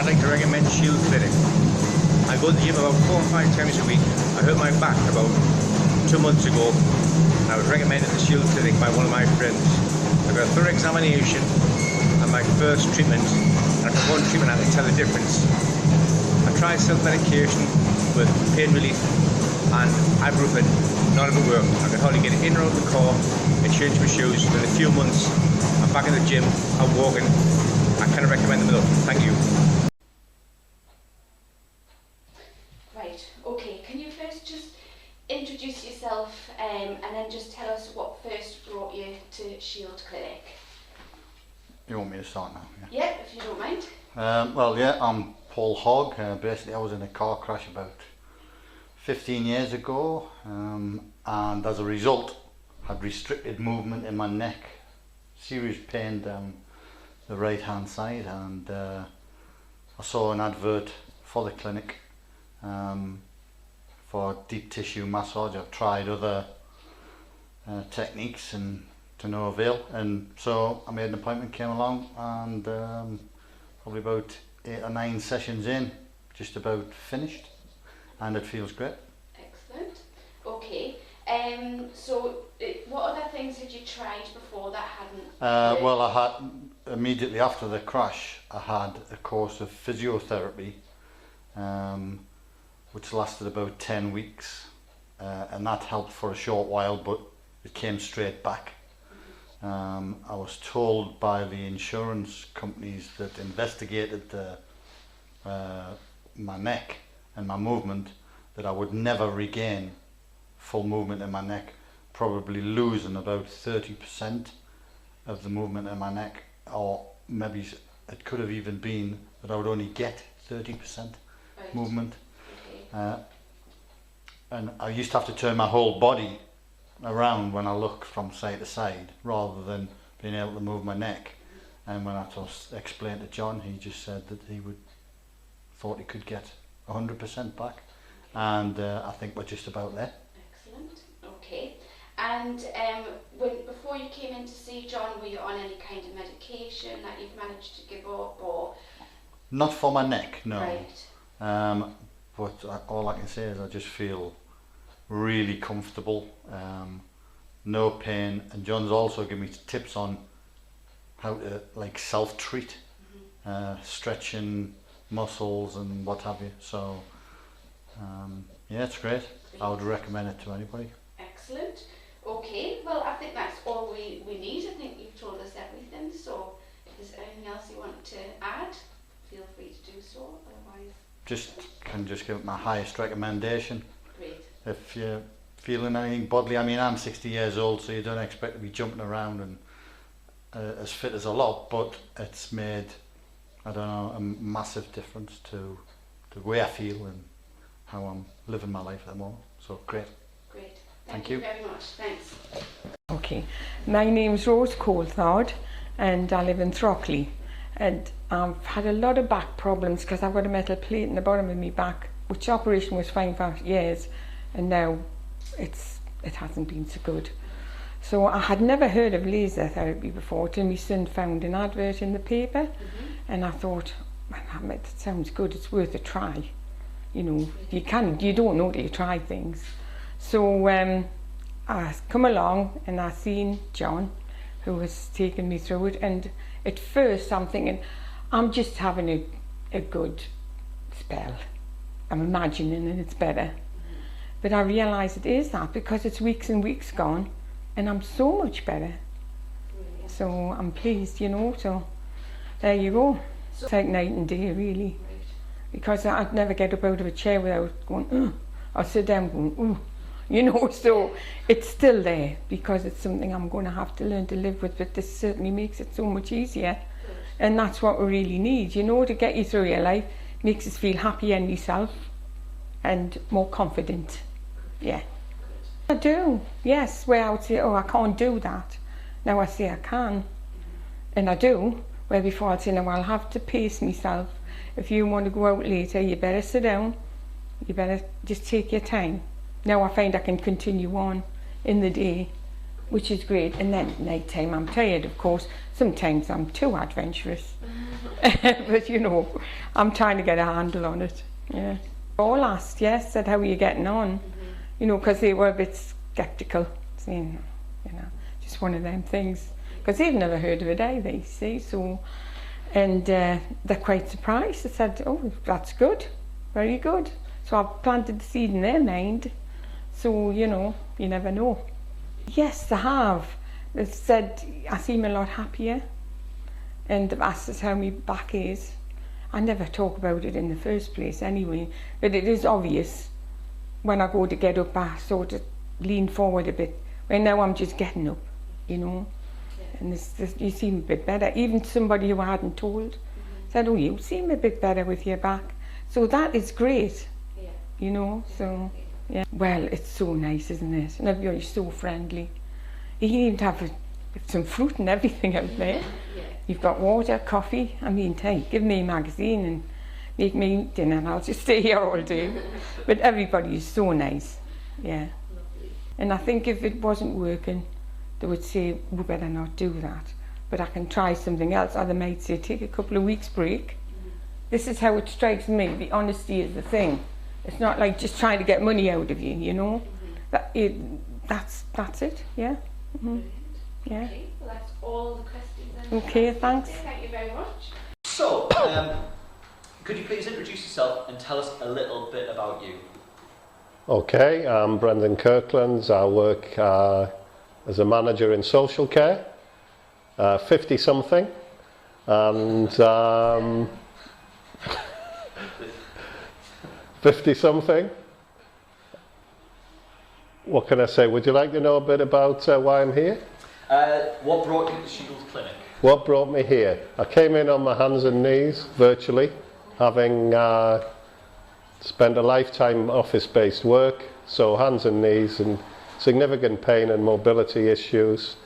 I'd like to recommend Shield Clinic. I go to the gym about 4 or 5 times a week. I hurt my back about 2 months ago, and I was recommended the Shield Clinic by one of my friends. I got a thorough examination and my first treatment, and after one treatment I can tell the difference. I tried self-medication with pain relief and ibuprofen, none of it worked. I could hardly get in or out of the car and change my shoes. Within a few months I'm back in the gym, I'm walking. I cannot recommend them enough. Thank you. Right, okay, can you first just introduce yourself and then just tell us what first brought you to Shield Clinic? You want me to start now? Yeah, if you don't mind. Well, yeah, I'm Paul Hogg. Basically, I was in a car crash about 15 years ago, and as a result, had restricted movement in my neck, serious pain down the right hand side, and I saw an advert for the clinic for deep tissue massage. I've tried other techniques and to no avail, and so I made an appointment, came along, and probably about 8 or 9 sessions in, just about finished, and it feels great. Excellent. Okay. So what other things had you tried before that hadn't? Well, I had immediately after the crash, I had a course of physiotherapy, which lasted about 10 weeks, and that helped for a short while, but it came straight back. I was told by the insurance companies that investigated my neck and my movement that I would never regain full movement in my neck, probably losing about 30% of the movement in my neck, or maybe it could have even been that I would only get 30% movement. Okay. And I used to have to turn my whole body around when I look from side to side rather than being able to move my neck. And when I explained to John, he just said that thought he could get 100% back, and I think we're just about there. Excellent. Okay. And before you came in to see John, were you on any kind of medication that you've managed to give up, or? Not for my neck, no. Right. But all I can say is I just feel really comfortable, no pain, and John's also given me tips on how to self-treat, stretching muscles and what have you. So yeah, it's great. I would recommend it to anybody. Excellent. Okay, well I think that's all we need. I think you've told us everything, so if there's anything else you want to add, feel free to do so. Otherwise, Can just give it my highest recommendation. Great. If you're feeling anything bodily, I mean, I'm 60 years old, so you don't expect to be jumping around and as fit as a lot, but it's made, I don't know, a massive difference to the way I feel and how I'm living my life at the moment. So great. Great. Thank you very much. Thanks. Okay, my name's Rose Coulthard and I live in Throckley, and I've had a lot of back problems because I've got a metal plate in the bottom of my back, which operation was fine for years, and now it hasn't been so good. So I had never heard of laser therapy before till my son found an advert in the paper, and I thought, well, that sounds good, it's worth a try. You know, you don't know till you try things. So I come along and I seen John, who was taking me through it, and at first I'm thinking, I'm just having a good spell. I'm imagining and it's better. But I realise it is that because it's weeks and weeks gone and I'm so much better. Brilliant. So I'm pleased, you know, so there you go. It's like night and day really. Right. Because I'd never get up out of a chair without going, ugh. I'd sit down going, ooh. You know, so it's still there because it's something I'm going to have to learn to live with, but this certainly makes it so much easier. Good. And that's what we really need, you know, to get you through your life, makes us feel happier in yourself and more confident. Yeah. I do, yes, where I would say, oh, I can't do that. Now I say I can, and I do, where before I'd say, no, I'll have to pace myself. If you want to go out later, you better sit down, you better just take your time. Now I find I can continue on in the day which is great. And then at night time I'm tired, of course. Sometimes I'm too adventurous. But you know, I'm trying to get a handle on it. Yeah. All asked, yes, said, how are you getting on? You know, because they were a bit sceptical, saying, you know, just one of them things. Because they've never heard of it either, you see. So, and they're quite surprised. They said, oh, that's good, very good. So I've planted the seed in their mind. So, you know, you never know. Yes, they have. They've said, I seem a lot happier. And they've asked us how my back is. I never talk about it in the first place anyway, but it is obvious when I go to get up, I sort of lean forward a bit. Right now I'm just getting up, you know, and you seem a bit better. Even somebody who I hadn't told said, oh, you seem a bit better with your back. So that is great, you know, so, yeah. Well, it's so nice, isn't it? And everybody's so friendly. You can even have some fruit and everything out there. You've got water, coffee. I mean, hey, give me a magazine and make me dinner and I'll just stay here all day. But everybody is so nice, yeah. And I think if it wasn't working, they would say, we better not do that. But I can try something else. Or they might say, take a couple of weeks break. This is how it strikes me. The honesty is the thing. It's not like just trying to get money out of you, you know. That's it, yeah. Yeah. Okay, well that's all the questions. Okay, thanks. Thank you very much. So, could you please introduce yourself and tell us a little bit about you? Okay, I'm Brendan Kirkland. I work as a manager in social care, 50 something, and 50 something. What can I say? Would you like to know a bit about why I'm here? What brought you to Shields Clinic? What brought me here? I came in on my hands and knees, virtually, having spent a lifetime office-based work, so hands and knees, and significant pain and mobility issues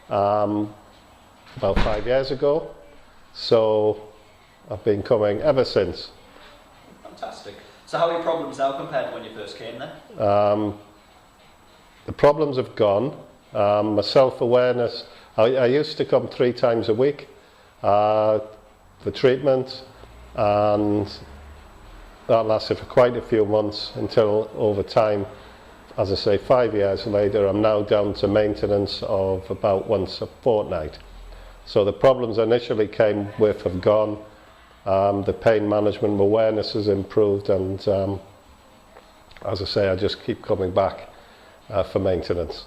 about 5 years ago. So I've been coming ever since. Fantastic. So how are your problems now compared to when you first came then? The problems have gone. My self-awareness, I used to come 3 times a week for treatment, and that lasted for quite a few months until over time, as I say, 5 years later, I'm now down to maintenance of about once a fortnight. So the problems I initially came with have gone. The pain management awareness has improved, and as I say, I just keep coming back for maintenance.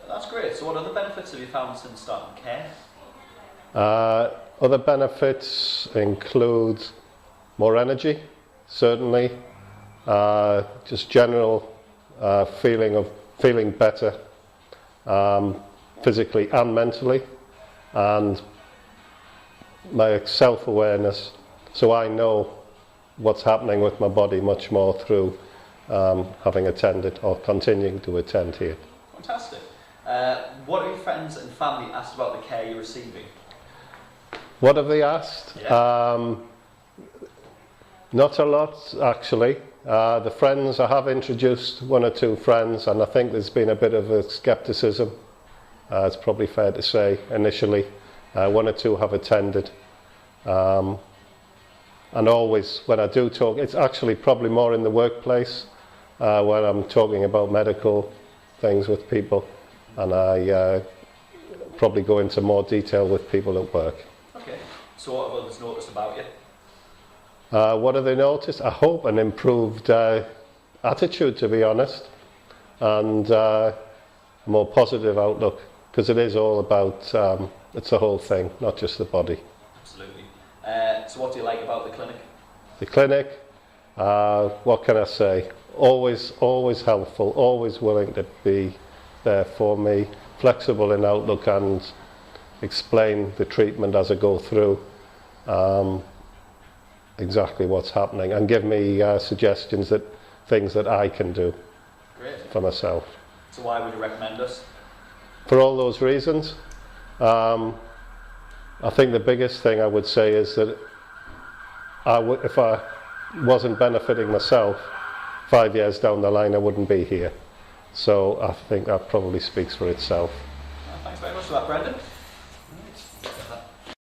That's great. So what other benefits have you found since starting care? Other benefits include more energy, certainly, just general feeling better, physically and mentally, and my self-awareness, so I know what's happening with my body much more through having attended or continuing to attend here. Fantastic. What have your friends and family asked about the care you're receiving? What have they asked? Yeah. Not a lot, actually. The friends, I have introduced 1 or 2 friends, and I think there's been a bit of a scepticism, it's probably fair to say, initially. 1 or 2 have attended. And always, when I do talk, it's actually probably more in the workplace, when I'm talking about medical things with people, and I probably go into more detail with people at work. Okay. So what have others noticed about you? What have they noticed? I hope an improved attitude, to be honest, and a more positive outlook, because it is all about, it's the whole thing, not just the body. Absolutely. So what do you like about the clinic? The clinic, what can I say? Always helpful, always willing to be there for me, flexible in outlook and explain the treatment as I go through. Exactly what's happening, and give me suggestions, that things that I can do. Great. For myself. So why would you recommend us? For all those reasons. I think the biggest thing I would say is that if I wasn't benefiting myself, 5 years down the line I wouldn't be here. So I think that probably speaks for itself. for that, Brendan.